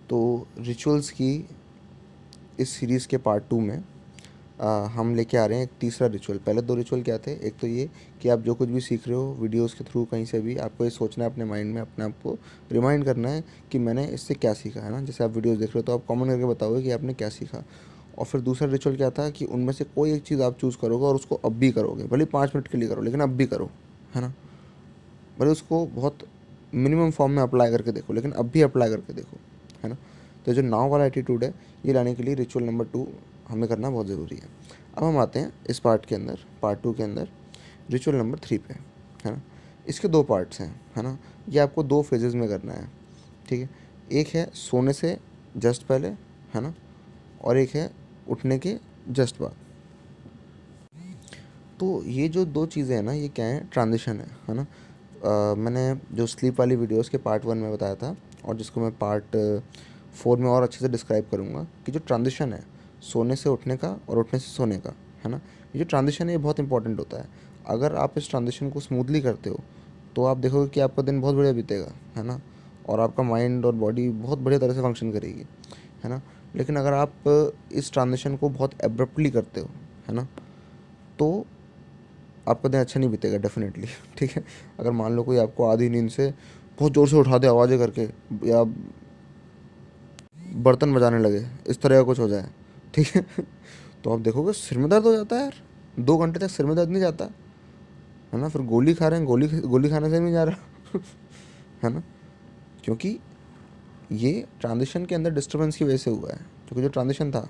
तो रिचुअल्स की इस सीरीज़ के पार्ट 2 में हम लेके आ रहे हैं एक तीसरा रिचुअल। पहले 2 रिचुअल क्या थे, एक तो ये कि आप जो कुछ भी सीख रहे हो वीडियोस के थ्रू कहीं से भी, आपको ये सोचना है अपने माइंड में, अपने आप को रिमाइंड करना है कि मैंने इससे क्या सीखा है ना। जैसे आप वीडियोस देख रहे हो तो आप कमेंट करके बताओगे कि आपने क्या सीखा। और फिर दूसरा रिचुअल क्या था कि उनमें से कोई एक चीज़ आप चूज़ करोगे और उसको अब भी करोगे, भले 5 मिनट के लिए करो लेकिन अब भी करो, है ना। भले उसको बहुत मिनिमम फॉर्म में अप्लाई करके देखो लेकिन अब भी अप्लाई करके देखो, है ना। तो जो नाव वाला एटीट्यूड है ये लाने के लिए रिचुअल नंबर 2 हमें करना बहुत ज़रूरी है। अब हम आते हैं इस पार्ट के अंदर, पार्ट 2 के अंदर रिचुअल नंबर 3 पे, है ना। इसके 2 पार्ट्स हैं, है ना। ये आपको 2 फेजेज़ में करना है, ठीक है। एक है सोने से जस्ट पहले, है ना, और एक है उठने के जस्ट बाद। तो ये जो 2 चीज़ें हैं ना, ये क्या है, ट्रांजिशन है ना। मैंने जो स्लीप वाली वीडियोस के पार्ट 1 में बताया था और जिसको मैं पार्ट 4 में और अच्छे से डिस्क्राइब करूँगा कि जो ट्रांजिशन है सोने से उठने का और उठने से सोने का, है ना, ये जो ट्रांजिशन है ये बहुत इंपॉर्टेंट होता है। अगर आप इस ट्रांजिशन को स्मूथली करते हो तो आप देखोगे कि आपका दिन बहुत बढ़िया बीतेगा, है ना, और आपका माइंड और बॉडी बहुत बढ़िया तरह से फंक्शन करेगी, है ना। लेकिन अगर आप इस ट्रांजिशन को बहुत एब्रप्टली करते हो, है ना, तो आपका दिन अच्छा नहीं बीतेगा डेफिनेटली। ठीक है। अगर मान लो कोई आपको आधी नींद से बहुत ज़ोर से उठा दे आवाज़ें करके, या बर्तन बजाने लगे, इस तरह का कुछ हो जाए, ठीक है, तो आप देखोगे सिर में दर्द हो जाता है यार। 2 घंटे तक सिर में दर्द नहीं जाता, है ना। फिर गोली खा रहे हैं, गोली खाने से नहीं जा रहा। है ना। क्योंकि ये ट्रांजिशन के अंदर डिस्टर्बेंस की वजह से हुआ है। क्योंकि जो ट्रांजिशन था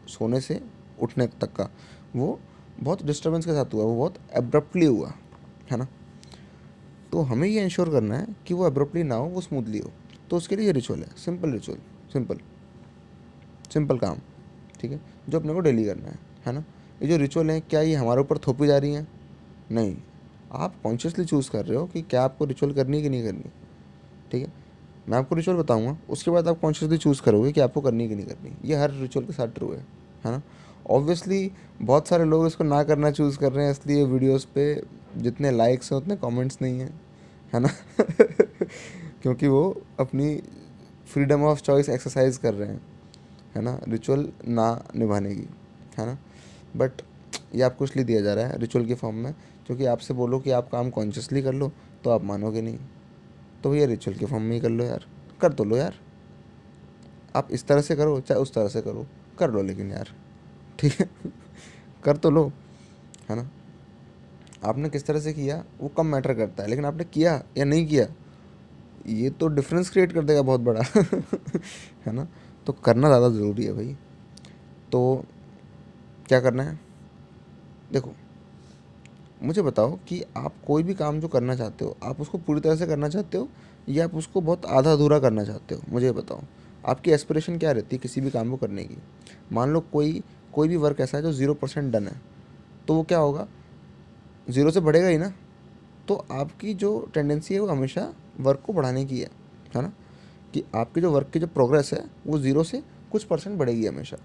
सोने से उठने तक का, वो बहुत डिस्टर्बेंस के साथ हुआ, वो बहुत एब्रप्टली हुआ, है ना। तो हमें ये इंश्योर करना है कि वो एब्रप्टली ना हो, वो स्मूथली हो। तो उसके लिए ये रिचुअल है, सिंपल रिचुअल, सिंपल सिंपल काम, ठीक है, जो अपने को डेली करना है ना। ये जो रिचुअल है क्या ये हमारे ऊपर थोपी जा रही हैं? नहीं, आप कॉन्शियसली चूज़ कर रहे हो कि क्या आपको रिचुअल करनी है कि नहीं करनी, ठीक है। मैं आपको रिचुअल बताऊंगा, उसके बाद आप कॉन्शियसली चूज़ करोगे कि आपको करनी है कि नहीं करनी। ये हर रिचुअल के साथ ट्रू है ना। ऑब्वियसली बहुत सारे लोग इसको ना करना चूज़ कर रहे हैं, इसलिए वीडियोस पे जितने लाइक्स हैं उतने कमेंट्स नहीं हैं, है ना। क्योंकि वो अपनी फ्रीडम ऑफ चॉइस एक्सरसाइज कर रहे हैं, है ना, रिचुअल ना निभाने की, है ना। बट ये आपको इसलिए दिया जा रहा है रिचुअल के फॉर्म में, क्योंकि आपसे बोलो कि आप काम कॉन्शियसली कर लो तो आप मानोगे नहीं। तो भैया रिचुअल के फॉर्म में ही कर लो यार, कर तो लो यार। आप इस तरह से करो चाहे उस तरह से करो, कर लो लेकिन यार, ठीक है। कर तो लो, है ना। आपने किस तरह से किया वो कम मैटर करता है, लेकिन आपने किया या नहीं किया ये तो डिफरेंस क्रिएट कर देगा बहुत बड़ा। है ना। तो करना ज़्यादा ज़रूरी है भाई। तो क्या करना है, देखो मुझे बताओ कि आप कोई भी काम जो करना चाहते हो आप उसको पूरी तरह से करना चाहते हो या आप उसको बहुत आधा अधूरा करना चाहते हो। मुझे बताओ आपकी एस्पिरेशन क्या रहती है किसी भी काम को करने की। मान लो कोई कोई भी वर्क ऐसा है जो 0% डन है, तो वो क्या होगा, 0 से बढ़ेगा ही ना। तो आपकी जो टेंडेंसी है वो हमेशा वर्क को बढ़ाने की है ना, कि आपकी जो वर्क की जो प्रोग्रेस है वो 0 से कुछ परसेंट बढ़ेगी हमेशा।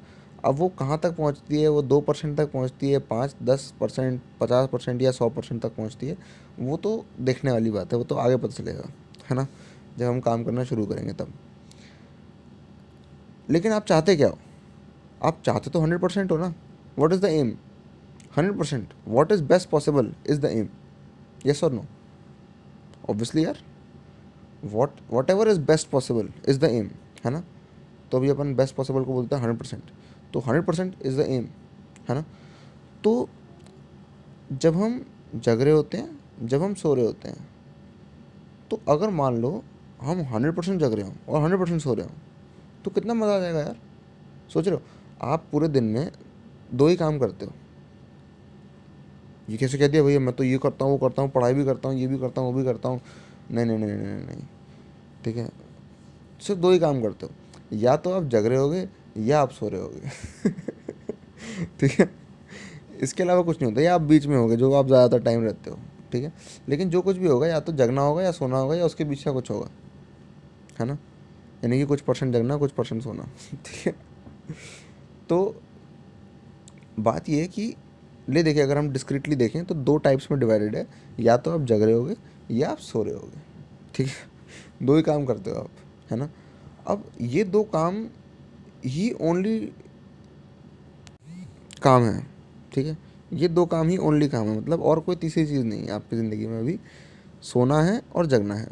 अब वो कहाँ तक पहुँचती है, वो 2% तक पहुँचती है, 5-10%, 50% या 100% तक पहुँचती है, वो तो देखने वाली बात है, वो तो आगे पता चलेगा, है ना, जब हम काम करना शुरू करेंगे तब। लेकिन आप चाहते क्या हो, आप चाहते तो 100% हो ना। What is the aim, 100%, what is best possible is the aim, yes और नो। ऑब्वियसली यार, whatever is best possible is the aim, है ना। तो अभी अपन बेस्ट पॉसिबल को बोलते हैं 100%, तो 100% इज़ द एम, है ना। तो जब हम जग रहे होते हैं, जब हम सो रहे होते हैं, तो अगर मान लो हम 100% जग रहे हों और 100% सो रहे हों, तो कितना मज़ा आ जाएगा यार। सोच रहे हो आप पूरे दिन में 2 ही काम करते हो। ये कैसे कह दिया भैया मैं तो ये करता हूँ वो करता हूँ, पढ़ाई भी करता हूँ, ये भी करता हूँ वो भी करता हूँ। नहीं नहीं नहीं नहीं नहीं, ठीक है, सिर्फ 2 ही काम करते हो, या तो आप जग रहे होगे या आप सो रहे होगे। ठीक है, इसके अलावा कुछ नहीं होता, या आप बीच में होगे जो आप ज़्यादातर टाइम रहते हो, ठीक है। लेकिन जो कुछ भी होगा या तो जगना होगा या सोना होगा या उसके बीच का कुछ होगा, है ना। यानी कि कुछ परसेंट जगना कुछ परसेंट सोना। ठीक है। तो बात ये है कि ले देखिए अगर हम डिस्क्रिटली देखें तो 2 टाइप्स में डिवाइडेड है, या तो आप जग रहे होगे या आप सो रहे होगे, ठीक है। 2 ही काम करते हो आप, है ना। अब ये 2 काम ही ओनली काम है, ठीक है? ये 2 काम ही ओनली काम है, मतलब और कोई तीसरी चीज़ नहीं है आपकी ज़िंदगी में अभी। सोना है और जगना है,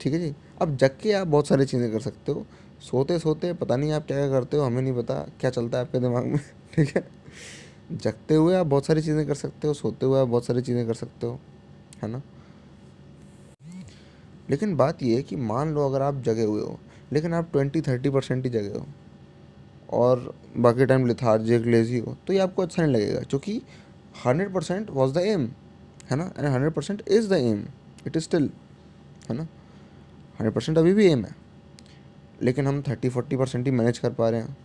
ठीक है जी? अब जग के आप बहुत सारी चीज़ें कर सकते हो, सोते-सोते पता नहीं आप क्या-क्या करते हो, हमें नहीं पता क्या चलता है आपके दिमाग में, ठीक है? जगते हुए आप बहुत सारी चीज़ें कर सकते हो, सोते हुए आप बहुत सारी चीज़ें कर सकते हो, है ना? लेकिन बात ये है कि मान लो अगर आप जगे हुए हो, लेकिन आप 20-30% ही जगे हो और बाकी टाइम लेथार्जिक, लेज़ी हो, तो ये आपको अच्छा नहीं लगेगा, क्योंकि 100% वाज़ द एम, है ना? And 100% is the aim, it is still, है ना? 100% अभी भी एम है, लेकिन हम 30-40% ही मैनेज कर पा रहे हैं।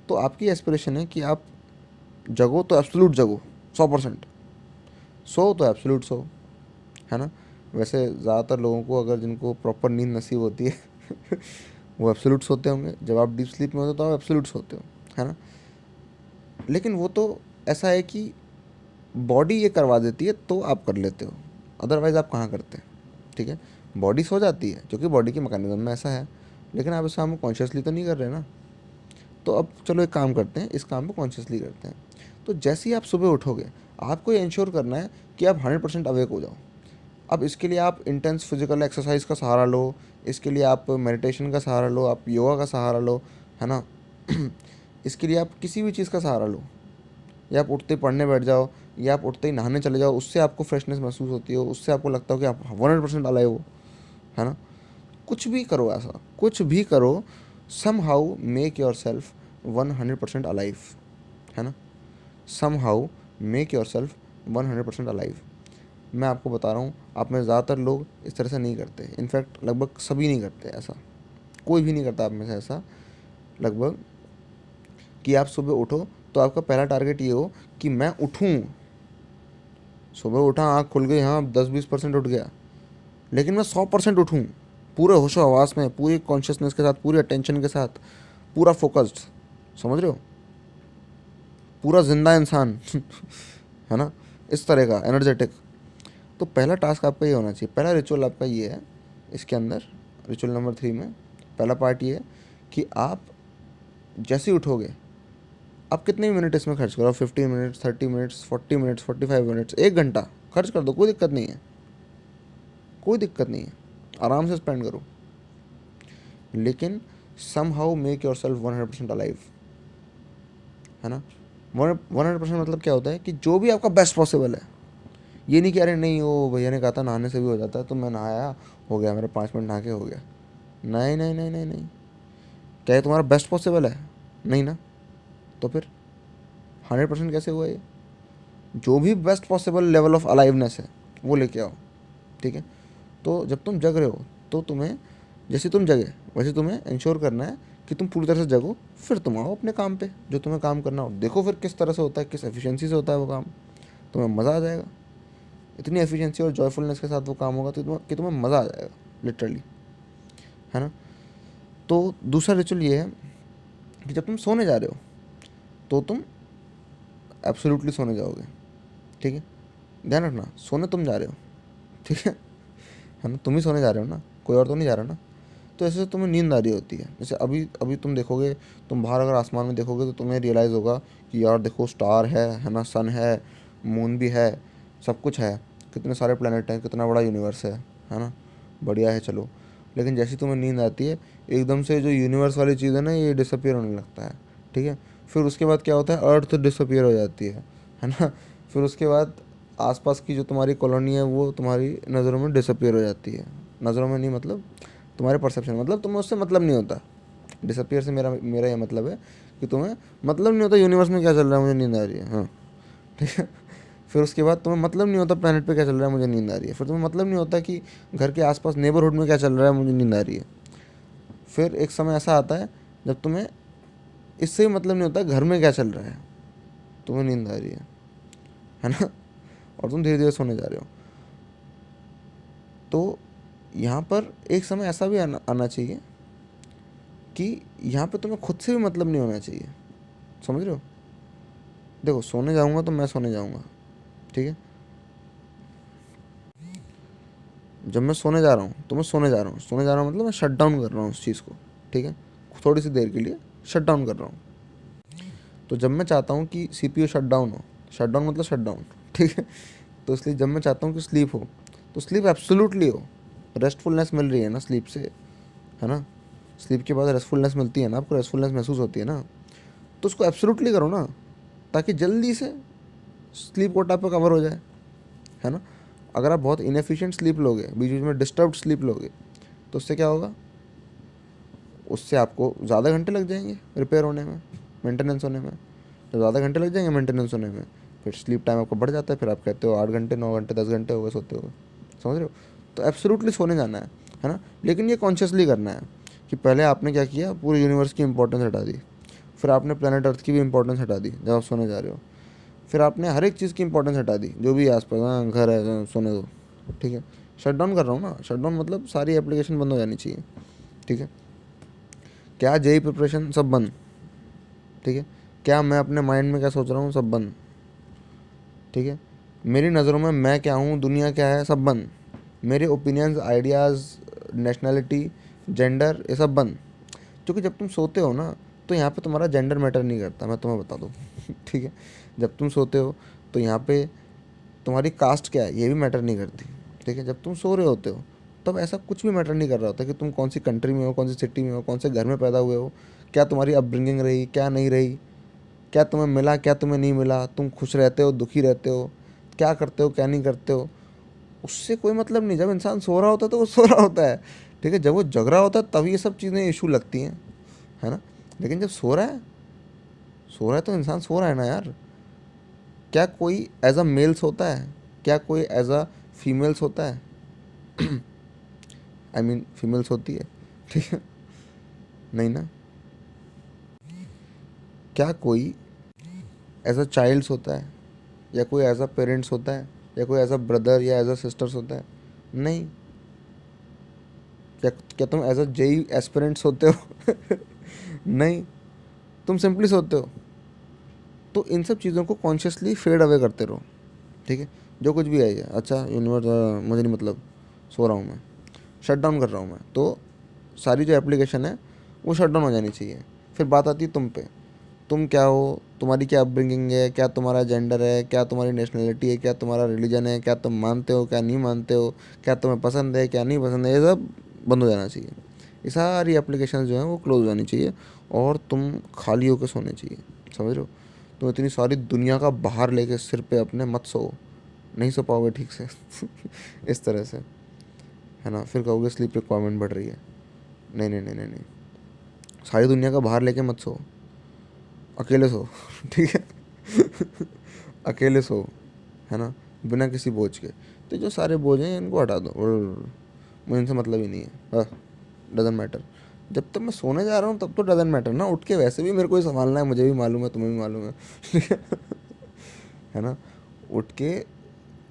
तो आपकी एस्पिरेशन है कि आप जगो तो एब्सोल्यूट जगो 100%, सो तो एब्सोल्यूट सो, है ना? वैसे ज़्यादातर लोगों को, अगर जिनको प्रॉपर नींद नसीब होती है वो एब्सोल्यूट सोते होंगे। जब आप डीप स्लीप में होते हो तो आप एब्सोल्यूट सोते हो, है ना? लेकिन वो तो ऐसा है कि बॉडी ये करवा देती है तो आप कर लेते हो, अदरवाइज़ आप कहाँ करते, ठीक है? बॉडी सो जाती है क्योंकि बॉडी के मैकेनिज्म में ऐसा है, लेकिन आप इसे हम कॉन्शियसली तो नहीं कर रहे ना। तो अब चलो एक काम करते हैं, इस काम को कॉन्शियसली करते हैं। तो जैसे ही आप सुबह उठोगे, आपको ये इंश्योर करना है कि आप 100% अवेक हो जाओ। अब इसके लिए आप इंटेंस फिजिकल एक्सरसाइज का सहारा लो, इसके लिए आप मेडिटेशन का सहारा लो, आप योगा का सहारा लो, है ना? इसके लिए आप किसी भी चीज़ का सहारा लो, या आप उठते पढ़ने बैठ जाओ, या आप उठते ही नहाने चले जाओ, उससे आपको फ्रेशनेस महसूस होती हो, उससे आपको लगता हो कि आप 100% अलाइव हो, है ना? कुछ भी करो, ऐसा कुछ भी करो, somehow make yourself 100% alive, है ना? Somehow make yourself 100% alive. मैं आपको बता रहा हूँ, आप में ज़्यादातर लोग इस तरह से नहीं करते, इनफैक्ट लगभग सभी नहीं करते ऐसा, कोई भी नहीं करता आप में से ऐसा लगभग, कि आप सुबह उठो तो आपका पहला टारगेट ये हो कि मैं उठूँ। सुबह उठा, आँख खुल गई, हाँ 10-20% उठ गया, लेकिन मैं 100% उठूँ, पूरे होशो हवास में, पूरी कॉन्शियसनेस के साथ, पूरी अटेंशन के साथ, पूरा फोकस्ड, समझ रहे हो? पूरा जिंदा इंसान है ना? इस तरह का एनर्जेटिक। तो पहला टास्क आपका ये होना चाहिए, पहला रिचुअल आपका ये है इसके अंदर, रिचुअल नंबर 3 में पहला पार्ट ये है कि आप जैसे ही उठोगे, आप कितने भी मिनट इसमें खर्च करो, 15 मिनट्स, 30 मिनट्स, 40 मिनट्स, 45 मिनट्स, 1 घंटा खर्च कर दो, कोई दिक्कत नहीं है, कोई दिक्कत नहीं है, आराम से स्पेंड करो, लेकिन somehow make yourself 100% alive, है ना? 100% मतलब क्या होता है कि जो भी आपका बेस्ट पॉसिबल है, ये नहीं कि अरे नहीं वो भैया ने कहा था नहाने से भी हो जाता है तो मैं नहाया, हो गया मेरा 5 मिनट नहा के हो गया। नहीं नहीं नहीं नहीं नहीं, क्या ये तुम्हारा बेस्ट पॉसिबल है? नहीं ना, तो फिर 100% कैसे हुआ ये? जो भी best possible level of aliveness है वो लेके आओ, ठीक है? तो जब तुम जग रहे हो तो तुम्हें, जैसे तुम जगे वैसे तुम्हें इंश्योर करना है कि तुम पूरी तरह से जगो, फिर तुम आओ अपने काम पे, जो तुम्हें काम करना हो। देखो फिर किस तरह से होता है, किस एफिशिएंसी से होता है वो काम, तुम्हें मज़ा आ जाएगा। इतनी एफिशिएंसी और जॉयफुलनेस के साथ वो काम होगा तो कि तुम्हें मज़ा आ जाएगा लिटरली, है ना? तो दूसरा रिचुअल ये है कि जब तुम सोने जा रहे हो तो तुम एब्सोल्युटली सोने जाओगे, ठीक है? ध्यान रखना, सोने तुम जा रहे हो, ठीक है ना? तुम ही सोने जा रहे हो ना, कोई और तो नहीं जा रहा ना। तो ऐसे तुम्हें नींद आ रही होती है, जैसे अभी अभी तुम देखोगे, तुम बाहर अगर आसमान में देखोगे तो तुम्हें रियलाइज़ होगा कि यार देखो स्टार है ना? सन है, मून भी है, सब कुछ है, कितने सारे प्लैनेट हैं, कितना बड़ा यूनिवर्स है ना? बढ़िया है, चलो। लेकिन जैसी तुम्हें नींद आती है, एकदम से जो यूनिवर्स वाली चीज़ है ना, ये डिसअपियर होने लगता है, ठीक है? फिर उसके बाद क्या होता है, अर्थ डिसअपियर हो जाती है ना? फिर उसके बाद आसपास की जो तुम्हारी कॉलोनी है वो तुम्हारी नज़रों में डिसअपियर हो जाती है। नज़रों में नहीं, मतलब तुम्हारे परसेप्शन, मतलब तुम्हें उससे मतलब नहीं होता। डिसअपियर से मेरा मेरा ये मतलब है कि तुम्हें मतलब नहीं होता यूनिवर्स में क्या चल रहा है, मुझे नींद आ रही है, हाँ, ठीक है? फिर उसके बाद तुम्हें मतलब नहीं होता प्लैनेट पे क्या चल रहा है, मुझे नींद आ रही है। फिर तुम्हें मतलब नहीं होता कि घर के आसपास नेबरहुड में क्या चल रहा है, मुझे नींद आ रही है। फिर एक समय ऐसा आता है जब तुम्हें इससे भी मतलब नहीं होता घर में क्या चल रहा है, तुम्हें नींद आ रही है ना? और तुम धीरे धीरे सोने जा रहे हो। तो यहाँ पर एक समय ऐसा भी आना चाहिए कि यहाँ पे तुम्हें खुद से भी मतलब नहीं होना चाहिए, समझ रहे हो? देखो, सोने जाऊँगा तो मैं सोने जाऊँगा, ठीक है? जब मैं सोने जा रहा हूँ तो मैं सोने जा रहा हूँ, सोने जा रहा हूँ मतलब मैं शट डाउन कर रहा हूँ उस चीज़ को, ठीक है, थोड़ी सी देर के लिए शट डाउन कर रहा हूँ। तो जब मैं चाहता हूँ कि CPU शट डाउन हो, शट डाउन मतलब शट डाउन, ठीक है, तो इसलिए जब मैं चाहता हूँ कि स्लीप हो तो स्लीप एब्सोल्युटली हो। रेस्टफुलनेस मिल रही है ना स्लीप से, है ना, स्लीप के बाद रेस्टफुलनेस मिलती है ना, आपको रेस्टफुलनेस महसूस होती है ना, तो उसको एब्सोल्युटली करो ना, ताकि जल्दी से स्लीप कोटा पे कवर हो जाए, है ना। अगर आप बहुत इनएफिशिएंट स्लीप लोगे, बीच बीच में डिस्टर्ब्ड स्लीप लोगे, तो उससे क्या होगा, उससे आपको ज़्यादा घंटे लग जाएंगे रिपेयर होने में, मेंटेनेंस होने में। जब ज़्यादा घंटे लग जाएंगे मेंटेनेंस होने में, फिर स्लीप टाइम आपका बढ़ जाता है, फिर आप कहते हो 8 घंटे 9 घंटे 10 घंटे हो गए सोते हुए, समझ रहे हो। तो एब्सोल्युटली सोने जाना है ना, लेकिन ये कॉन्शियसली करना है कि पहले आपने क्या किया, पूरे यूनिवर्स की इंपॉर्टेंस हटा दी, फिर आपने प्लेनेट अर्थ की भी इंपॉर्टेंस हटा दी जब आप सोने जा रहे हो, फिर आपने हर एक चीज़ की इंपॉर्टेंस हटा दी जो भी आसपास, हाँ घर है, सोने दो, ठीक है। शट डाउन कर रहा हूँ ना, शट डाउन मतलब सारी एप्लीकेशन बंद हो जानी चाहिए, ठीक है। क्या जेई प्रिपरेशन सब बंद, ठीक है। क्या मैं अपने माइंड में क्या सोच रहा हूँ सब बंद, ठीक है। मेरी नज़रों में मैं क्या हूँ, दुनिया क्या है, सब बंद। मेरे ओपिनियंस, आइडियाज़, नेशनैलिटी, जेंडर, ये सब बंद। क्योंकि जब तुम सोते हो ना, तो यहाँ पे तुम्हारा जेंडर मैटर नहीं करता, मैं तुम्हें बता दूँ ठीक है। जब तुम सोते हो तो यहाँ पे तुम्हारी कास्ट क्या है ये भी मैटर नहीं करती, ठीक है। जब तुम सो रहे होते हो तब ऐसा कुछ भी मैटर नहीं कर रहा होता कि तुम कौन सी कंट्री में हो, कौन सी सिटी में हो, कौन से घर में पैदा हुए हो, क्या तुम्हारी अपब्रिंगिंग रही, क्या नहीं रही, क्या तुम्हें मिला, क्या तुम्हें नहीं मिला, तुम खुश रहते हो, दुखी रहते हो, क्या करते हो, क्या नहीं करते हो, उससे कोई मतलब नहीं। जब इंसान सो रहा होता है तो वो सो रहा होता है, ठीक है। जब वो जग रहा होता है तब ये सब चीज़ें इशू लगती हैं, है ना। लेकिन जब सो रहा है, सो रहा है तो इंसान सो रहा है ना यार। क्या कोई एज अ मेल्स होता है, क्या कोई एज अ फीमेल्स होता है, आई मीन फीमेल्स होती है, ठीक है, नहीं ना। क्या कोई एज अ चाइल्ड्स होता है, या कोई एज अ पेरेंट्स होता है, या कोई एज अ ब्रदर या एज अ सिस्टर्स होता है, नहीं। क्या क्या तुम एज अ जेई एस्पिरेंट्स होते हो नहीं, तुम सिंपली सोते हो। तो इन सब चीज़ों को कॉन्शियसली फेड अवे करते रहो, ठीक है। जो कुछ भी है ये, अच्छा यूनिवर्स मुझे नहीं मतलब, सो रहा हूँ मैं, शट डाउन कर रहा हूँ मैं, तो सारी जो एप्लीकेशन है वो शट डाउन हो जानी चाहिए। फिर बात आती है तुम पे, तुम क्या हो, तुम्हारी क्या अपब्रिंगिंग है, क्या तुम्हारा जेंडर है, क्या तुम्हारी नेशनलिटी है, क्या तुम्हारा रिलीजन है, क्या तुम मानते हो, क्या नहीं मानते हो, क्या तुम्हें पसंद है, क्या नहीं पसंद है, ये सब बंद हो जाना चाहिए। ये सारी एप्लीकेशन जो हैं वो क्लोज हो जानी चाहिए, और तुम खाली होकर सोने चाहिए, समझ रहे हो। तुम इतनी सारी दुनिया का बाहर लेके सिर पे अपने मत सो, नहीं सो पाओगे ठीक से इस तरह से, है ना। फिर कहोगे स्लीप रिक्वायरमेंट बढ़ रही है, नहीं नहीं नहीं नहीं नहीं, सारी दुनिया का बाहर लेके मत सो, अकेले सो ठीक है अकेले सो, है ना, बिना किसी बोझ के। तो जो सारे बोझ हैं इनको हटा दो, मुझे इनसे मतलब ही नहीं है, डजेंट मैटर। जब तक मैं सोने जा रहा हूँ तब तो डजेंट मैटर ना, उठ के वैसे भी मेरे को ही संभालना है, मुझे भी मालूम है, तुम्हें भी मालूम है है ना। उठ के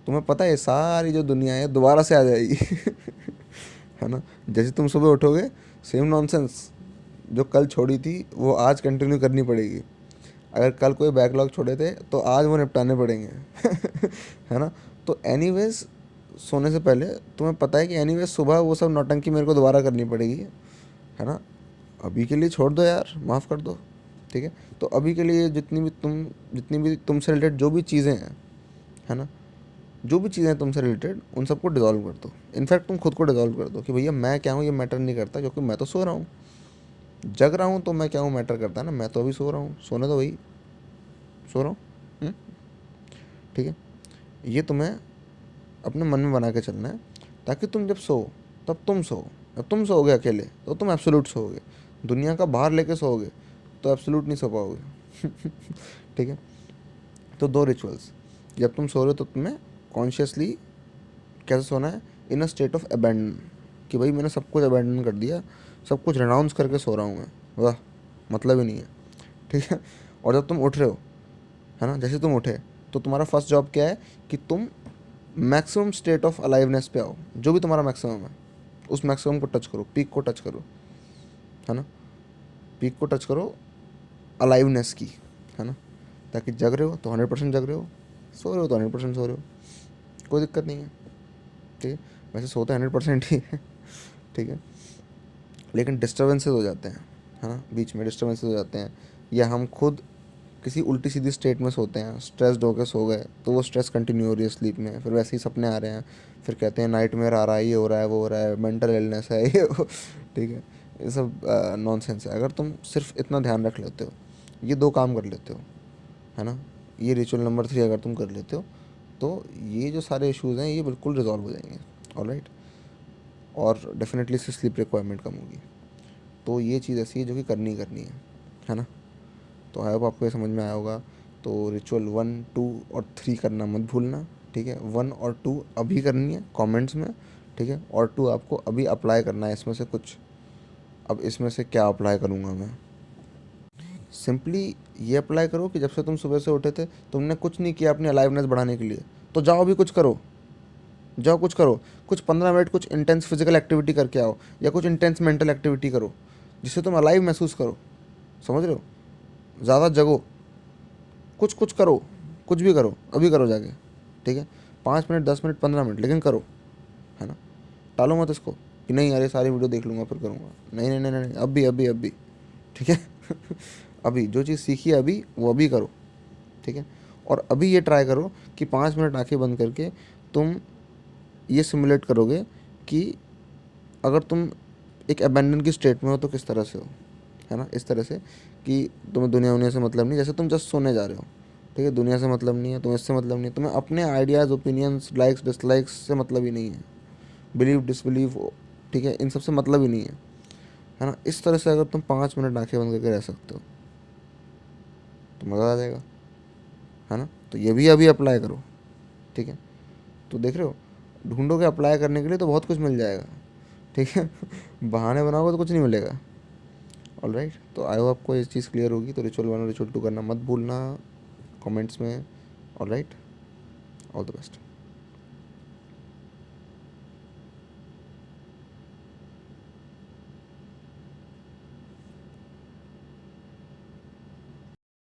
तुम्हें पता है सारी जो दुनिया है दोबारा से आ जाएगी है ना। जैसे तुम सुबह उठोगे, सेम नॉनसेंस जो कल छोड़ी थी वो आज कंटिन्यू करनी पड़ेगी। अगर कल कोई बैकलॉग छोड़े थे तो आज वो निपटाने पड़ेंगे है ना। तो एनीवेज सोने से पहले तुम्हें पता है कि एनीवेज सुबह वो सब नौटंकी मेरे को दोबारा करनी पड़ेगी, है ना। अभी के लिए छोड़ दो यार, माफ़ कर दो, ठीक है। तो अभी के लिए जितनी भी तुमसे रिलेटेड जो भी चीज़ें हैं, है ना, जो भी चीज़ें हैं तुमसे रिलेटेड उन सबको डिज़ोल्व कर दो। इनफैक्ट तुम खुद को डिज़ोल्व कर दो कि भैया मैं क्या हूँ ये मैटर नहीं करता, क्योंकि मैं तो सो रहा हूँ, जग रहा हूँ, तो मैं क्या हूँ मैटर करता है ना। मैं तो अभी सो रहा हूँ, सोने दो भाई, सो रहा हूँ, ठीक है। ये तुम्हें अपने मन में बना के चलना है, ताकि तुम जब सो तब तुम सो। जब तुम सोओगे अकेले तो तुम एब्सोल्यूट सोओगे, दुनिया का बाहर लेके सोओगे तो एब्सोल्यूट नहीं सो पाओगे ठीक है। तो दो रिचुअल्स, जब तुम सो रहे हो तो तुम्हें कॉन्शियसली कैसे सोना है, इन अ स्टेट ऑफ अबैंडन, कि भाई मैंने सब कुछ अबैंडन कर दिया, सब कुछ रिनाउंस करके सो रहा हूँ मैं, वाह मतलब ही नहीं है, ठीक है। और जब तुम उठ रहे हो, है ना, जैसे तुम उठे तो तुम्हारा फर्स्ट जॉब क्या है कि तुम मैक्सिमम स्टेट ऑफ अलाइवनेस पे आओ, जो भी तुम्हारा मैक्सिमम है उस मैक्सिमम को टच करो, पीक को टच करो, है ना, पीक को टच करो अलाइवनेस की, है ना। ताकि जग रहे हो तो 100% जग रहे हो, सो रहे हो तो 100% सो रहे हो, कोई दिक्कत नहीं है, ठीक है। वैसे सोते 100% ही है ठीक है। लेकिन डिस्टर्बेंसेस हो जाते हैं, है ना, बीच में डिस्टर्बेंसेस हो जाते हैं, या हम खुद किसी उल्टी सीधी स्टेट में सोते हैं, स्ट्रेस्ड होकर सो गए, तो वो स्ट्रेस कंटिन्यू हो रही है स्लीप में, फिर वैसे ही सपने आ रहे हैं, फिर कहते हैं नाइटमेयर आ रहा है, ये हो रहा है, वो हो रहा है, मेंटल इलनेस है, ये ठीक है, ये सब नॉनसेंस है। अगर तुम सिर्फ इतना ध्यान रख लेते हो, ये 2 काम कर लेते हो, है ना, ये रिचुअल नंबर 3 अगर तुम कर लेते हो, तो ये जो सारे इश्यूज़ हैं ये बिल्कुल रिजॉल्व हो जाएंगे। ऑलराइट, और डेफिनेटली इससे स्लीप रिक्वायरमेंट कम होगी। तो ये चीज़ ऐसी है जो कि करनी ही करनी है ना। तो आई होप आपको ये समझ में आया होगा। तो रिचुअल 1, 2 और 3 करना मत भूलना, ठीक है। 1 और 2 अभी करनी है कमेंट्स में, ठीक है, और 2 आपको अभी अप्लाई करना है इसमें से कुछ। अब इसमें से क्या अप्लाई करूँगा मैं? सिंपली ये अप्लाई करो कि जब से तुम सुबह से उठे थे तुमने कुछ नहीं किया अपनी अलाइवनेस बढ़ाने के लिए, तो जाओ अभी कुछ करो, जाओ कुछ करो, कुछ 15 मिनट कुछ इंटेंस फिजिकल एक्टिविटी करके आओ, या कुछ इंटेंस मेंटल एक्टिविटी करो जिससे तुम अलाइव महसूस करो। समझ रहे हो? ज़्यादा जगो, कुछ कुछ करो, कुछ भी करो, अभी करो जाके, ठीक है। 5 मिनट, 10 मिनट, 15 मिनट, लेकिन करो, है ना। टालो मत इसको कि नहीं यार ये सारी वीडियो देख लूँगा फिर करूँगा। नहीं नहीं नहीं नहीं, अभी अभी अभी, ठीक है। अभी जो चीज़ सीखी है अभी वो अभी करो, ठीक है। और अभी ये ट्राई करो कि 5 मिनट आंखें बंद करके तुम ये सिमुलेट करोगे कि अगर तुम एक अबेंडन की स्टेट में हो तो किस तरह से हो, है ना। इस तरह से कि तुम्हें दुनिया से मतलब नहीं, जैसे तुम जस्ट सोने जा रहे हो, ठीक है, दुनिया से मतलब नहीं है, तुम्हें इससे मतलब नहीं है, तुम्हें अपने आइडियाज़, ओपिनियंस, लाइक्स, डिसलाइक्स से मतलब ही नहीं है, बिलीव डिसबिलीव, ठीक है, इन सब से मतलब ही नहीं है ना। इस तरह से अगर तुम 5 मिनट आंखें बंद करके रह सकते हो तो मज़ा आ जाएगा, है ना। तो ये भी अभी अप्लाई करो, ठीक है। तो देख रहे हो, ढूंढोगे अप्लाई करने के लिए तो बहुत कुछ मिल जाएगा, ठीक है। बहाने बनाओगे तो कुछ नहीं मिलेगा। ऑलराइट, तो आई होप आपको ये चीज़ क्लियर होगी। तो रिचुअल 1 और रिचुअल 2 करना मत भूलना कमेंट्स में। Alright, all the best.